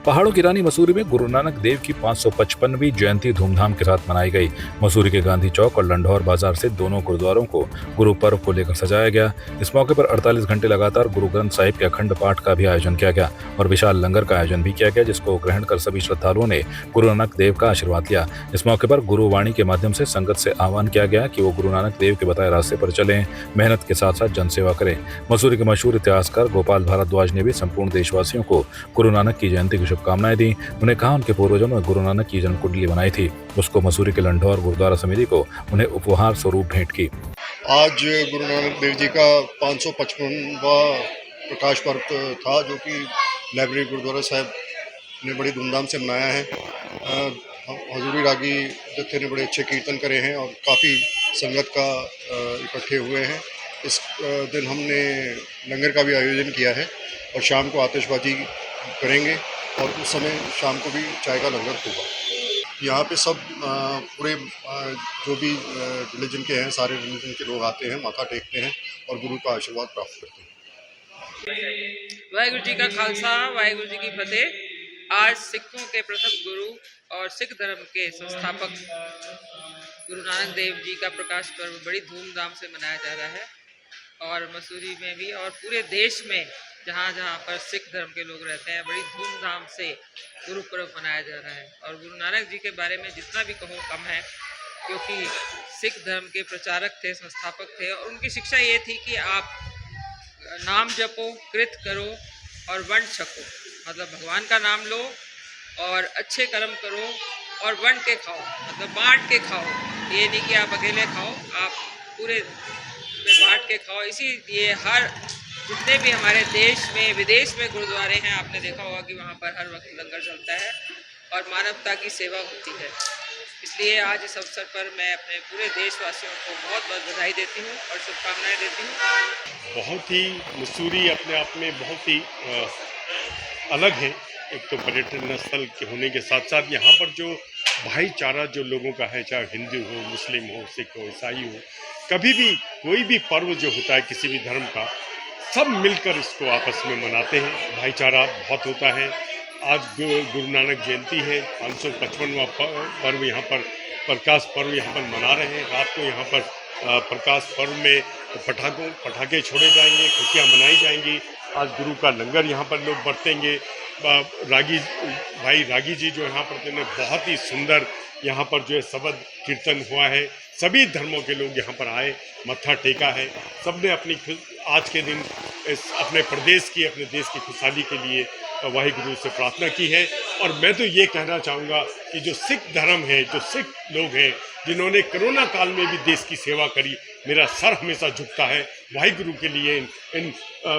पहाड़ों की रानी मसूरी में गुरु नानक देव की 555वीं जयंती धूमधाम के साथ मनाई गई। मसूरी के गांधी चौक और लंढौर बाजार से दोनों गुरुद्वारों को गुरु पर्व को लेकर सजाया गया। इस मौके पर 48 घंटे लगातार गुरु ग्रंथ साहिब के अखंड पाठ का भी आयोजन किया गया और विशाल लंगर का आयोजन भी किया गया, जिसको ग्रहण कर सभी श्रद्धालुओं ने गुरु नानक देव का आशीर्वाद लिया। इस मौके पर गुरुवाणी के माध्यम से संगत से आह्वान किया गया कि वो गुरु नानक देव के बताए रास्ते पर चलें, मेहनत के साथ साथ जनसेवा करें। मसूरी के मशहूर इतिहासकार गोपाल भारद्वाज ने भी संपूर्ण देशवासियों को गुरु नानक की जयंती की शुभकामनाएं दी। उन्हें कहा उनके पूर्वजों ने गुरु नानक की जन्म कुंडली बनाई थी, उसको मसूरी के लंढौर गुरुद्वारा समिति को उन्हें उपहार स्वरूप भेंट की। आज गुरु नानक देव जी का 555वां प्रकाश पर्व था, जो कि लाइब्रेरी गुरुद्वारा साहब ने बड़ी धूमधाम से मनाया है। हजूरी रागी जत्थे ने बड़े अच्छे कीर्तन करे हैं और काफ़ी संगत का इकट्ठे हुए हैं। इस दिन हमने लंगर का भी आयोजन किया है और शाम को आतिशबाजी करेंगे और उस समय शाम को भी चाय का लंगर होगा। यहाँ पे सब पूरे जो भी रिलीजन के हैं, सारे रिलीजन के लोग आते हैं, माथा टेकते हैं और गुरु का आशीर्वाद प्राप्त करते हैं। वाहिगुरु जी का खालसा, वाहिगुरु जी की फतेह। आज सिखों के प्रथम गुरु और सिख धर्म के संस्थापक गुरु नानक देव जी का प्रकाश पर्व बड़ी धूमधाम से मनाया जा रहा है और मसूरी में भी और पूरे देश में जहाँ जहाँ पर सिख धर्म के लोग रहते हैं बड़ी धूमधाम से गुरु पर्व मनाया जा रहा है। और गुरु नानक जी के बारे में जितना भी कहो कम है, क्योंकि सिख धर्म के प्रचारक थे, संस्थापक थे और उनकी शिक्षा ये थी कि आप नाम जपो, कृत करो और वंड छको, मतलब भगवान का नाम लो और अच्छे कर्म करो और वंड के खाओ, मतलब बांट के खाओ। ये नहीं कि आप अकेले खाओ, आप पूरे में बांट के खाओ। इसीलिए हर जितने भी हमारे देश में विदेश में गुरुद्वारे हैं, आपने देखा होगा कि वहाँ पर हर वक्त लंगर चलता है और मानवता की सेवा होती है। इसलिए आज इस अवसर पर मैं अपने पूरे देशवासियों को बहुत बहुत बधाई देती हूँ और शुभकामनाएं देती हूँ। बहुत ही मसूरी अपने आप में बहुत ही अलग है। एक तो पर्यटन स्थल के होने के साथ साथ यहाँ पर जो भाईचारा जो लोगों का है, चाहे हिंदू हो, मुस्लिम हो, सिख हो, ईसाई हो, कभी भी कोई भी पर्व जो होता है किसी भी धर्म का, सब मिलकर इसको आपस में मनाते हैं। भाईचारा बहुत होता है। आज गुरु नानक जयंती है, 555वां पर्व यहाँ पर प्रकाश पर्व यहाँ पर मना रहे हैं। रात को यहाँ पर प्रकाश पर्व में पटाखे छोड़े जाएंगे, खुशियाँ मनाई जाएंगी। आज गुरु का लंगर यहाँ पर लोग बरतेंगे। रागी जी जो यहाँ पर बहुत ही सुंदर यहाँ पर जो है शबद कीर्तन हुआ है। सभी धर्मों के लोग यहाँ पर आए, मत्था टेका है। सबने अपनी आज के दिन अपने प्रदेश की, अपने देश की खुशहाली के लिए वाहिगुरु से प्रार्थना की है। और मैं तो ये कहना चाहूँगा कि जो सिख धर्म है, जो सिख लोग हैं, जिन्होंने कोरोना काल में भी देश की सेवा करी, मेरा सर हमेशा झुकता है वाहिगुरु के लिए, इन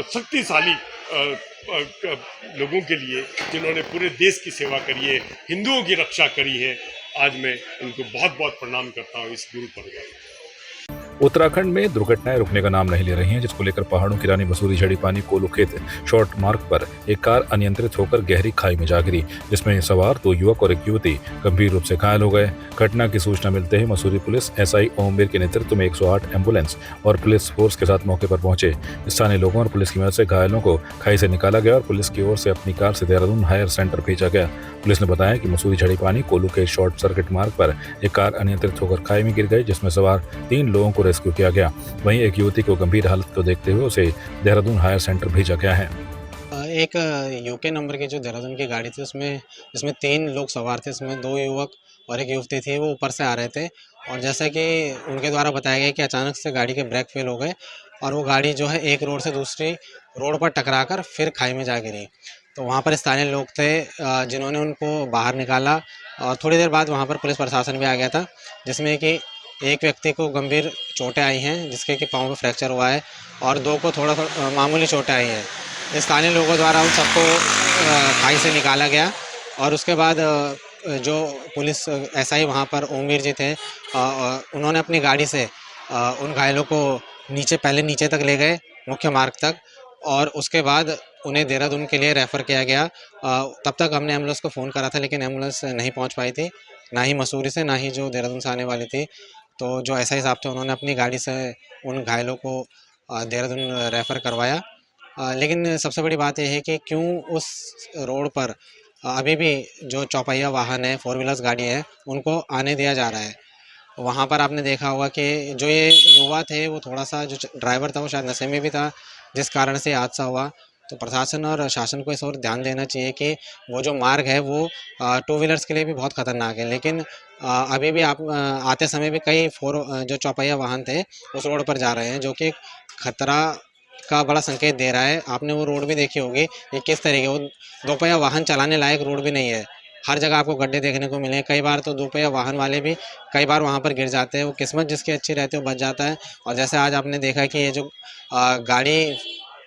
शक्तिशाली लोगों के लिए जिन्होंने पूरे देश की सेवा करी है, हिंदुओं की रक्षा करी है। आज मैं उनको बहुत बहुत प्रणाम करता हूँ इस गुरु पर्व पर। उत्तराखंड में दुर्घटनाएं रुकने का नाम नहीं ले रही हैं, जिसको लेकर पहाड़ों की रानी मसूरी झड़ी पानी कोलूखेत शॉर्ट मार्ग पर एक कार अनियंत्रित होकर गहरी खाई में जा गिरी, जिसमें सवार 2 युवक और एक युवती गंभीर रूप से घायल हो गए। घटना की सूचना मिलते ही मसूरी पुलिस एसआई ओमवीर के नेतृत्व में 108 एम्बुलेंस और पुलिस फोर्स के साथ मौके पर पहुंचे। स्थानीय लोगों और पुलिस की मदद से घायलों को खाई से निकाला गया और पुलिस की ओर से अपनी कार से देहरादून हायर सेंटर भेजा गया। पुलिस ने बताया कि मसूरी झड़ी पानी कोलूखेत शॉर्ट सर्किट मार्ग पर एक कार अनियंत्रित होकर खाई में गिर गई, जिसमें सवार 3 लोगों को रेस्क्यू किया गया। वहीं एक युवती को गंभीर हालत को देखते हुए उसे देहरादून हायर सेंटर भेजा गया है। एक यूके नंबर की जो देहरादून की गाड़ी थी, इसमें 3 लोग सवार थे। इसमें 2 युवक और एक युवती थी। वो ऊपर से आ रहे थे और जैसा कि उनके द्वारा बताया गया कि अचानक से गाड़ी के ब्रेक फेल हो गए और वो गाड़ी जो है एक रोड से दूसरी रोड पर टकराकर फिर खाई में जा गिरी। तो वहाँ पर स्थानीय लोग थे जिन्होंने उनको बाहर निकाला और थोड़ी देर बाद वहाँ पर पुलिस प्रशासन भी आ गया था, जिसमें कि एक व्यक्ति को गंभीर चोटें आई हैं, जिसके कि पाँव में फ्रैक्चर हुआ है और 2 को थोड़ा मामूली चोटें आई हैं। स्थानीय लोगों द्वारा उन सबको खाई से निकाला गया और उसके बाद जो पुलिस एसआई वहाँ पर ओमवीर जी थे, उन्होंने अपनी गाड़ी से उन घायलों को पहले नीचे तक ले गए, मुख्य मार्ग तक, और उसके बाद उन्हें देहरादून के लिए रेफ़र किया गया। तब तक हमने एम्बुलेंस को फ़ोन करा था, लेकिन एम्बुलेंस नहीं पहुँच पाई थी, ना ही मसूरी से, ना ही जो देहरादून से आने वाली थी। तो जो एसआई साहब थे, उन्होंने अपनी गाड़ी से उन घायलों को देहरादून रेफ़र करवाया। लेकिन सबसे बड़ी बात यह है कि क्यों उस रोड पर अभी भी जो चौपहिया वाहन है, 4 व्हीलर्स गाड़ी है, उनको आने दिया जा रहा है। वहाँ पर आपने देखा होगा कि जो ये युवा थे वो थोड़ा-सा जो ड्राइवर था वो शायद नशे में भी था, जिस कारण से हादसा हुआ। तो प्रशासन और शासन को इस ओर ध्यान देना चाहिए कि वो जो मार्ग है वो टू व्हीलर्स के लिए भी बहुत खतरनाक है। लेकिन अभी भी आप आते समय भी कई जो चौपहिया वाहन थे उस रोड पर जा रहे हैं, जो कि खतरा का बड़ा संकेत दे रहा है। आपने वो रोड भी देखी होगी, ये किस तरीके वो दोपहिया वाहन चलाने लायक रोड भी नहीं है। हर जगह आपको गड्ढे देखने को मिले हैं। कई बार तो दोपहिया वाहन वाले भी कई बार वहाँ पर गिर जाते हैं। वो किस्मत जिसकी अच्छी रहती है वो बच जाता है। और जैसे आज आपने देखा कि ये जो गाड़ी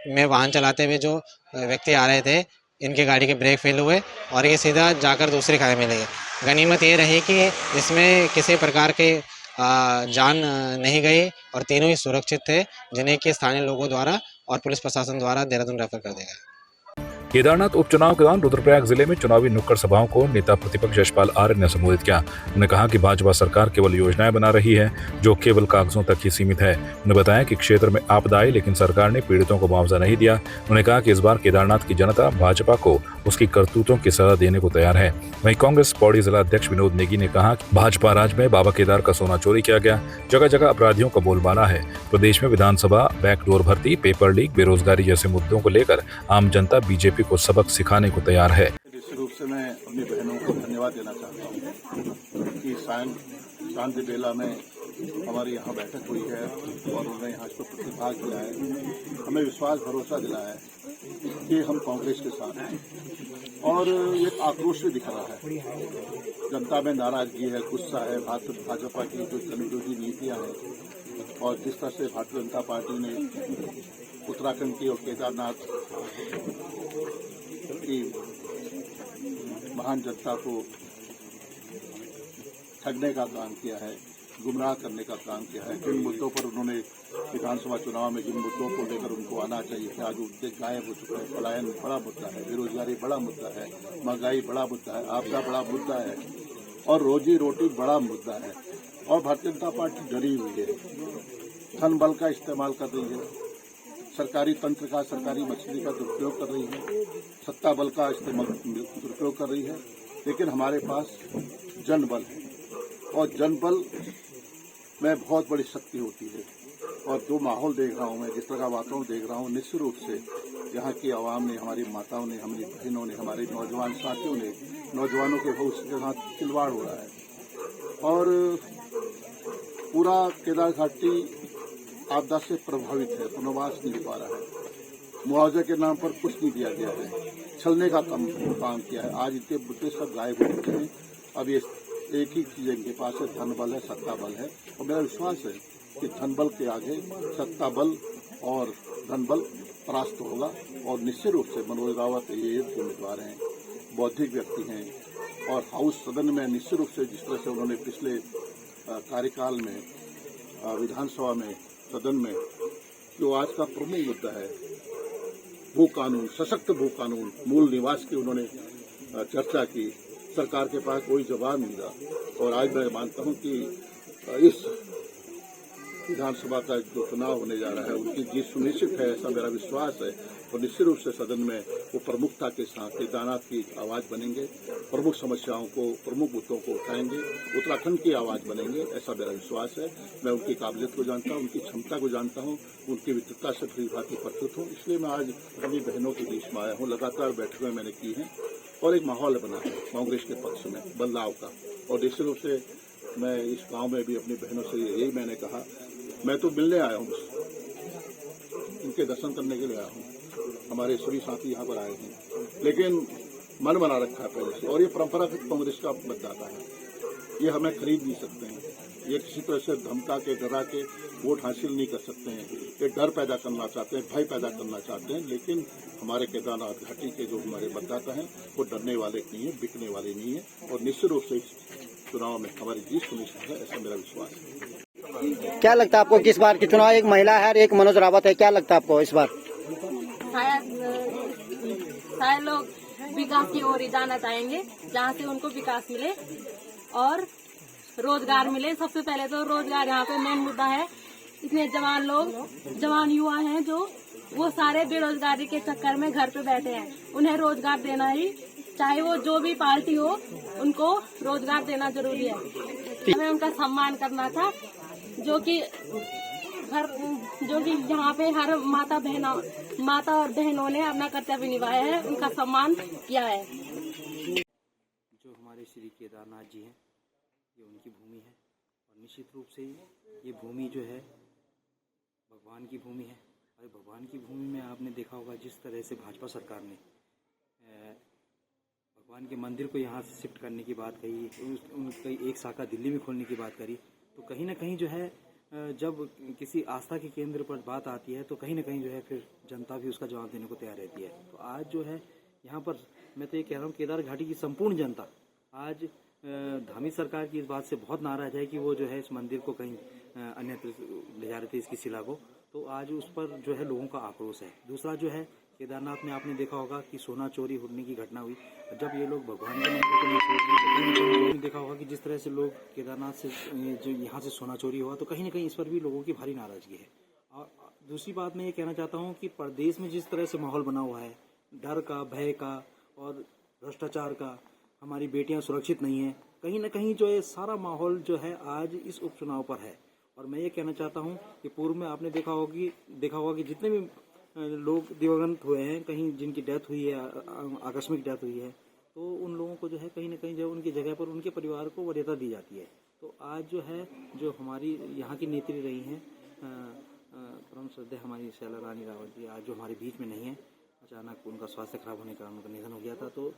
में वाहन चलाते हुए जो व्यक्ति आ रहे थे, इनकी गाड़ी के ब्रेक फेल हुए और ये सीधा जाकर दूसरी खाई में लगे। गनीमत ये रही कि इसमें किसी प्रकार के जान नहीं गई और तीनों ही सुरक्षित थे, जिन्हें कि स्थानीय लोगों द्वारा और पुलिस प्रशासन द्वारा देहरादून रेफर कर दिया गया। केदारनाथ उपचुनाव के दौरान रुद्रप्रयाग जिले में चुनावी नुक्कड़ सभाओं को नेता प्रतिपक्ष यशपाल आर्य ने संबोधित किया। उन्होंने कहा कि भाजपा सरकार केवल योजनाएं बना रही है जो केवल कागजों तक ही सीमित है। उन्होंने बताया कि क्षेत्र में आपदा आई लेकिन सरकार ने पीड़ितों को मुआवजा नहीं दिया। उन्होंने कहा कि इस बार केदारनाथ की जनता भाजपा को उसकी करतूतों की सजा देने को तैयार है। वहीं कांग्रेस पौड़ी जिला अध्यक्ष विनोद नेगी ने कहा कि भाजपा राज में बाबा केदार का सोना चोरी किया गया, जगह जगह अपराधियों का बोलबाला है। प्रदेश में विधानसभा, बैकडोर भर्ती, पेपर लीक, बेरोजगारी जैसे मुद्दों को लेकर आम जनता बीजेपी को सबक सिखाने को तैयार है। निश्चित रूप से मैं अपनी बहनों को धन्यवाद देना चाहता हूँ कि शांति बेला में हमारी यहाँ बैठक हुई है और उन्होंने यहाँ इसको प्रतिभाग दिया है। हमें विश्वास भरोसा दिलाया है कि हम कांग्रेस के साथ हैं और एक आक्रोश भी दिख रहा है। जनता में नाराजगी है, गुस्सा है भाजपा की जो जनविरोधी नीतियाँ हैं और जिस तरह से भारतीय जनता पार्टी ने उत्तराखंड की और केदारनाथ की महान जनता को ठगने का काम किया है, गुमराह करने का काम किया है। जिन मुद्दों पर उन्होंने विधानसभा चुनाव में जिन मुद्दों को लेकर उनको आना चाहिए थे, आज उनके गायब हो चुका है। पलायन बड़ा मुद्दा है, बेरोजगारी बड़ा मुद्दा है, महंगाई बड़ा मुद्दा है, आपदा बड़ा मुद्दा है और रोजी रोटी बड़ा मुद्दा है। और भारतीय जनता पार्टी डरी हुई है, धन बल का इस्तेमाल कर रही है, सरकारी तंत्र का, सरकारी मशीनरी का दुरुपयोग कर रही है, सत्ता बल का इस्तेमाल दुरुपयोग कर रही है। लेकिन हमारे पास जनबल है और जनबल में बहुत बड़ी शक्ति होती है। और जो माहौल देख रहा हूँ मैं, जिस तरह का वातावरण देख रहा हूँ, निश्चित रूप से यहाँ की आवाम ने, हमारी माताओं ने, हमारी बहनों ने, हमारे नौजवान साथियों ने, नौजवानों के भविष्य के साथ खिलवाड़ हो रहा है और पूरा केदार घाटी आपदा से प्रभावित है, पुनर्वास नहीं हो पा रहा है। मुआवजे के नाम पर कुछ नहीं दिया गया है, छलने का काम किया है। आज इनके मुद्दे सब गायब हो चुके हैं। अब ये एक ही चीज इनके पास है, धन बल है, सत्ता बल है। और मेरा विश्वास है कि धन बल के आगे सत्ता बल और धन बल परास्त होगा। और निश्चित रूप से मनोज रावत ये उम्मीदवार हैं, बौद्धिक व्यक्ति हैं और हाउस सदन में निश्चित रूप से जिस तरह से उन्होंने पिछले कार्यकाल में विधानसभा में, सदन में जो आज का प्रमुख मुद्दा है भू कानून, सशक्त भू कानून, मूल निवास की उन्होंने चर्चा की। सरकार के पास कोई जवाब नहीं रहा और आज मैं मानता हूं कि इस विधानसभा का जो चुनाव होने जा रहा है उनकी जीत सुनिश्चित है, ऐसा मेरा विश्वास है। और निश्चित रूप से सदन में वो प्रमुखता के साथ केदारनाथ की आवाज़ बनेंगे, प्रमुख समस्याओं को, प्रमुख मुद्दों को उठाएंगे, उत्तराखंड की आवाज़ बनेंगे, ऐसा मेरा विश्वास है। मैं उनकी काबिलियत को जानता हूँ, उनकी क्षमता को जानता हूँ, उनकी विद्वता से भली भांति परिचित हूँ। इसलिए मैं आज अपनी बहनों के बीच में आया हूँ। लगातार बैठकें मैंने की हैं और एक माहौल बना है कांग्रेस के पक्ष में बदलाव का। और निश्चित रूप से मैं इस गांव में भी अपनी बहनों से यही मैंने कहा, मैं तो मिलने आया हूँ, इनके दर्शन करने के लिए आया हूँ। हमारे सभी साथी यहाँ पर आए हैं, लेकिन मन बना रखा है पहले से। और ये परंपरागत कांग्रेस का मतदाता है, ये हमें खरीद नहीं सकते हैं, ये किसी तरह से धमका के, डरा के वोट हासिल नहीं कर सकते हैं। ये डर पैदा करना चाहते हैं, भय पैदा करना चाहते हैं। लेकिन हमारे केदारनाथ घाटी के जो हमारे मतदाता हैं वो डरने वाले नहीं है, बिकने वाले नहीं है। और निश्चित रूप से इस चुनाव में हमारी जीत सुनिश्चित है, ऐसा मेरा विश्वास है। क्या लगता है आपको किस बार की चुनाव, एक महिला है और एक मनोज रावत है, क्या लगता है आपको इस बार? शायद लोग विकास की ओर ही जाना चाहेंगे, जहाँ से उनको विकास मिले और रोजगार मिले। सबसे पहले तो रोजगार यहाँ पे मेन मुद्दा है। इतने जवान लोग, जवान युवा हैं जो वो सारे बेरोजगारी के चक्कर में घर पे बैठे हैं, उन्हें रोजगार देना ही चाहे वो जो भी पार्टी हो, उनको रोजगार देना जरूरी है। हमें उनका सम्मान करना था, जो कि यहाँ पे हर माता और बहनों ने अपना कर्तव्य निभाया है, उनका सम्मान किया है। जो हमारे श्री केदारनाथ जी हैं, ये उनकी भूमि है और निश्चित रूप से ये भूमि जो है भगवान की भूमि है। और भगवान की भूमि में आपने देखा होगा जिस तरह से भाजपा सरकार ने भगवान के मंदिर को यहाँ से शिफ्ट करने की बात कही, उनकी एक शाखा दिल्ली में खोलने की बात करी, तो कहीं ना कहीं जो है जब किसी आस्था के केंद्र पर बात आती है तो कहीं ना कहीं जो है फिर जनता भी उसका जवाब देने को तैयार रहती है। तो आज जो है यहाँ पर मैं तो ये कह रहा हूँ, केदार घाटी की संपूर्ण जनता आज धामी सरकार की इस बात से बहुत नाराज है कि वो जो है इस मंदिर को कहीं अन्यत्र ले जा रहे थे, इसकी शिला को। तो आज उस पर जो है लोगों का आक्रोश है। दूसरा जो है केदारनाथ में आपने देखा होगा कि सोना चोरी होने की घटना हुई। जब ये लोग भगवान के मंदिर को नहीं छोड़, देखा होगा कि जिस तरह से लोग केदारनाथ से जो यहाँ से सोना चोरी हुआ, तो कहीं ना कहीं इस पर भी लोगों की भारी नाराजगी है। और दूसरी बात मैं ये कहना चाहता हूँ कि प्रदेश में जिस तरह से माहौल बना हुआ है, डर का, भय का और भ्रष्टाचार का, हमारी बेटियाँ सुरक्षित नहीं हैं, कहीं ना कहीं जो है सारा माहौल जो है आज इस उपचुनाव पर है। और मैं ये कहना चाहता हूँ कि पूर्व में आपने देखा होगा कि जितने भी लोग दिवंगत हुए हैं, कहीं जिनकी डेथ हुई है, आकस्मिक डेथ हुई है, तो उन लोगों को जो है कहीं ना कहीं जो उनकी जगह पर उनके परिवार को वरीयता दी जाती है। तो आज जो है जो हमारी यहाँ की नेत्री रही हैं परम श्रद्धेय हमारी शैला रानी रावत जी, आज जो हमारे बीच में नहीं है, अचानक उनका स्वास्थ्य खराब होने के कारण उनका निधन हो गया था। तो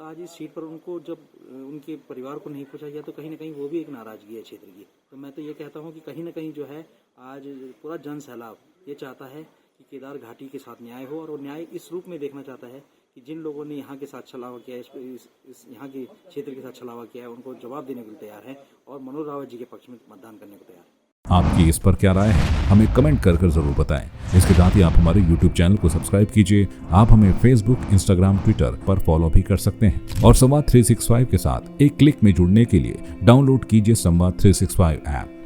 आज इस सीट पर उनको जब उनके परिवार को नहीं पूछा गया तो कहीं ना कहीं वो भी एक नाराजगी है क्षेत्र की। तो मैं तो ये कहता हूँ कि कहीं ना कहीं जो है आज पूरा जन सैलाब ये चाहता है कि केदार घाटी के साथ न्याय हो, और वो न्याय इस रूप में देखना चाहता है कि जिन लोगों ने यहाँ के साथ छलावा किया है, इस यहाँ के क्षेत्र के साथ छलावा किया है, उनको जवाब देने को तैयार है और मनोज रावत जी के पक्ष में मतदान करने को तैयार है। आपकी इस पर क्या राय है, हमें कमेंट कर जरूर बताएं। इसके साथ ही आप हमारे YouTube चैनल को सब्सक्राइब कीजिए। आप हमें Facebook, Instagram, Twitter पर फॉलो भी कर सकते हैं। और संवाद 365 के साथ एक क्लिक में जुड़ने के लिए डाउनलोड कीजिए संवाद 365 ऐप।